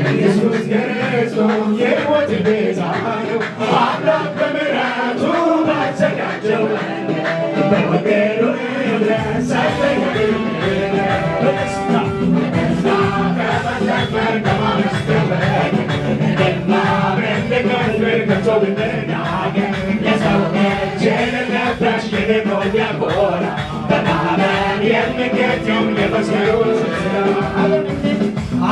ኢየሱስ ክርስቶስ የሕይወት ቤዛ ነው። አምላክ በምሕረቱ ባዘጋጀው በወንጌሉ እምነት ሳይለየን በደስታ ከመዘመር ከማመስገን እኔማ አብረን ልንዘምር ከቶ ብንናገር የሰው እጅ የሌለበት የሌለው ዲያቆን በማመን የሚገኘው የመስቀሉ ስራ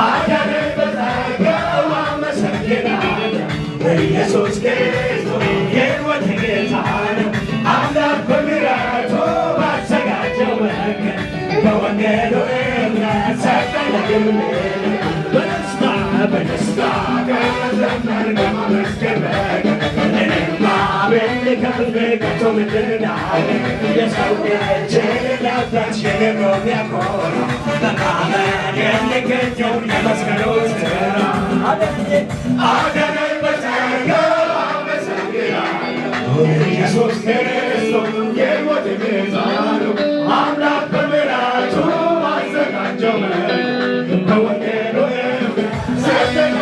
አዳነኝ በጸጋው አመሰግናለሁ። ኢየሱስ ክርስቶስ የሕይወት ጌታ ነው። አምላክ በምሕረቱ ባዘጋጀው መንገድ በወንጌሉ እምነት ሰጠኝ በደስታ ከመዘመር ከማመስገን እኔማ አብረን ልንዘምር ከቶ ብንናገር የሰው እጅ የሌለበት የሌለው ዲያቆን በማመን የሚገኘው የመስቀሉ ስራ አዳነኝ በጸጋው አመሰግናለሁ። ኢየሱስ ክርስቶስ የሕይወት ቤዛ ነው። አምላክ በምሕረቱ ባዘጋጀው መንገድ በወንጌሉ ሰጠኝ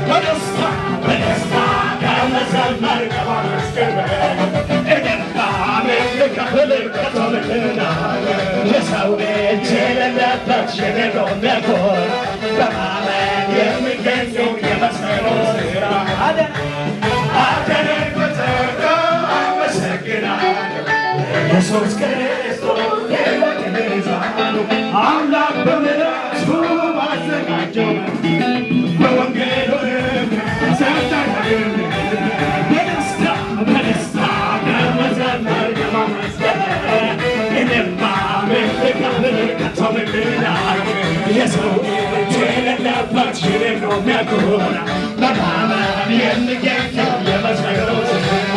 በደስታ ከመዘመር ከማመስገን እኔማ አብረን ልንዘምር ከቶ ብንናገር የሰው እጅ የሌለበት የሌለው ዲያቆን በማመን የሚገኘው የመስቀሉ ስራ አዳነኝ በጸጋው አመሰግናለሁ። ኢየሱስ ክርስቶስ የሕይወት ቤዛ ነው። አምላክ በምሕረቱ ባዘጋጀው በወንጌሉ ሰጠኝ በደስታ ከመዘመር ከማመስገን እኔማ አብረን ልንዘምር ከቶ ብንናገር የሰው እጅ የሌለበት የሌለው ዲያቆን በማመን የሚገኘው የመስቀሉ ስራ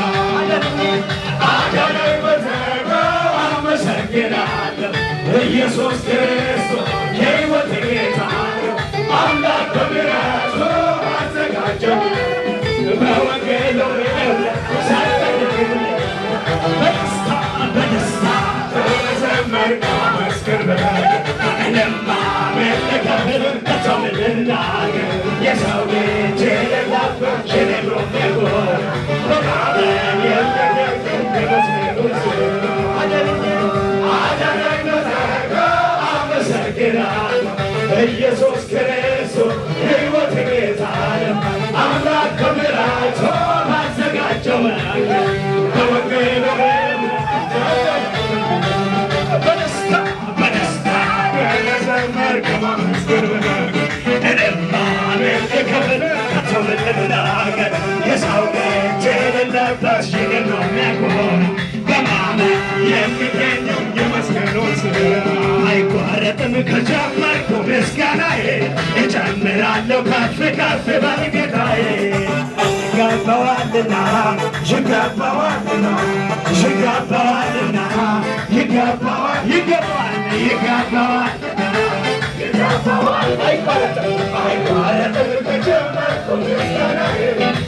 አዳነኝ በጸጋው አመሰግናለሁ። ኢየሱስ ክርስቶስ የሕይወት ጌታ ነው። አምላክ በምሕረቱ ባዘጋጀው በወንጌሉ ሰጠኝ በደስታ ከመዘመር ከማመስገን እኔማ አብረን ልንዘምር ከቶ ብንናገር የሰው እጅ የሌለበት የሌለው ዲያቆን በማመን የሚገኘው የመስቀሉ ስራ አዳነኝ በጸጋው አመሰግናለሁ። ኢየሱስ ክርስቶስ የሕይወት ጌታ ነው። አምላክ በምሕረቱ ባዘጋጀው መንገድ በወንጌሉ በደስታ ከመዘመር ከማመስገን እኔማ አብረን ልንዘምር ከቶ ብንናገር የሰው እጅ የሌለበት የሌለው ዲያቆን በማመን የሚገኘው የመስቀሉ ስራ አይቋረጥም ከጀመርኩ ምስጋናዬ እጨምራለሁ ከፍ ከፍ በል ጌታዬ ይገባዋልና ይገባዋልና ይገባዋልና ይገባዋል አይቋረጥም ከጀመርኩ ምስጋናዬ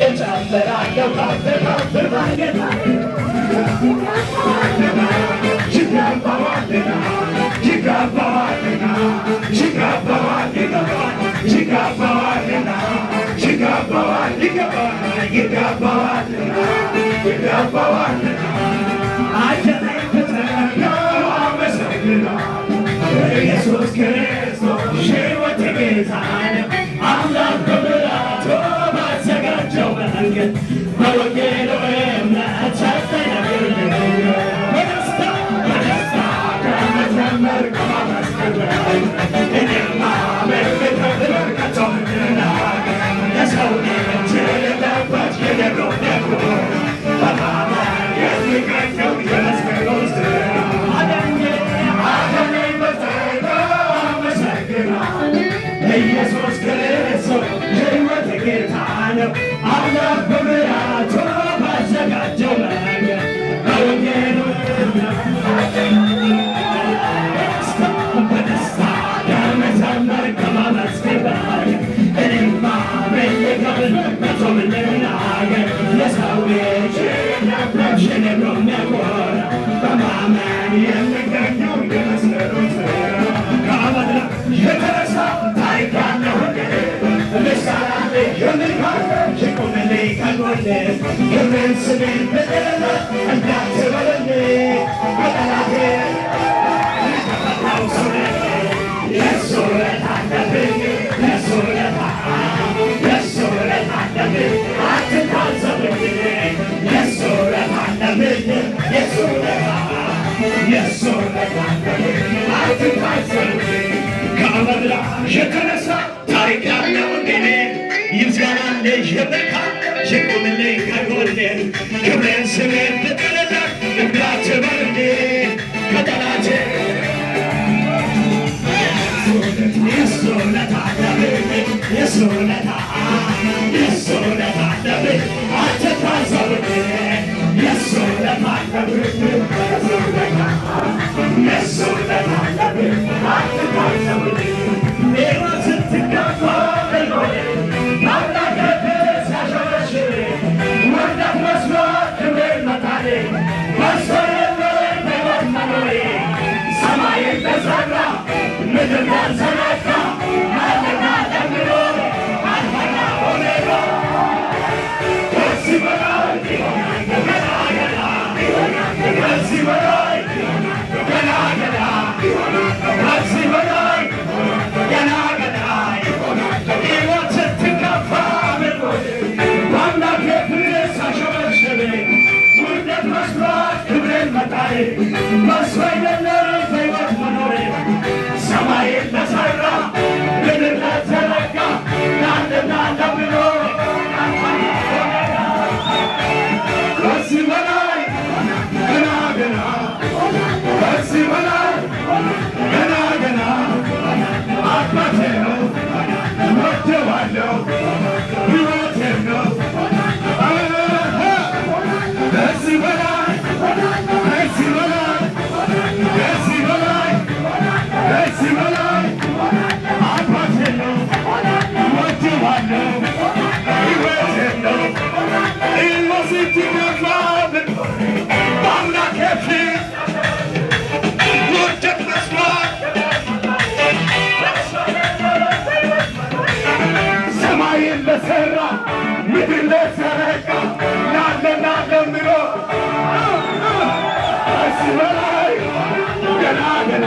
እጨምራለሁ ከፍ ከፍ በል ጌታዬ ይገባዋልና አዳነኝ በጸጋው አመሰግናለሁ። ኢየሱስ ክርስቶስ የሕይወት ቤዛ ነው። አምላክ በምሕረቱ ባዘጋጀው መንገድ በወንጌሉ እምነት ሰጠኝ በደስታ ከመዘመር ከማመስገን እኔማ አብረን ልንዘምር ከቶ ብንናገር የሰው እጅ የሌለበት የሌለው ዲያቆን በማመን የሚገኘው የመስቀሉ ስራ አዳነኝ በጸጋው አመሰግናለሁ። ኢየሱስ በማመን የሚገኘው የመስቀሉት ከአመድ የተነሳ ታሪክ ያለው ልሳናት የሚካል ሽቁምልኝ ከጎኔ ክብርን ስሜን በደለ እንዳትበለኝ በጠላቴ ተፈታው ሰው የሱ ውለታ አለብኝ የሱ ውለታ አለብኝ አትታዘብኝ የሱ ውለታ አለብኝ የሱ ውለታ አትታዘብኝ ከአመድ የተነሳ ታሪክ ያለው እንደኔ ይምስጋናልኝ የመካል ሽቁምልኝ ከጎኔ ክብሬን ስሜን ብጥልለ እንዳትበልኝ ከጠላቴ የሱ ውለታ አለብኝ የሱ ውለታ አለብኝ አትታዘብኝ የሱ ውለታ አለብኝ የሱ ውለታ አለብኝ አትታዘብኝ ሌባ ስትገፋ ሰማይን ለሠራ ምድር ለዘረጋ ለአንድና ለብሎ ከዚህ በላይ ገና ገና ከዚህ በላይ ገና ገና አባቴ ነው እወደዋለሁ ሕይወቴ ነው ከዚህ በላይ ከዚህ በላይ ከዚህ በላይ ከዚህ በላይ አባቴ ነው እወደዋለሁ ሕይወቴ ነው ስትገፋብን በአምላኬ ፊት ውርደት መስሏት ሰማይን ለሠራ ምድር ለዘረጋ ላለና ለምሮ ከዚህ በላይ ገና ገና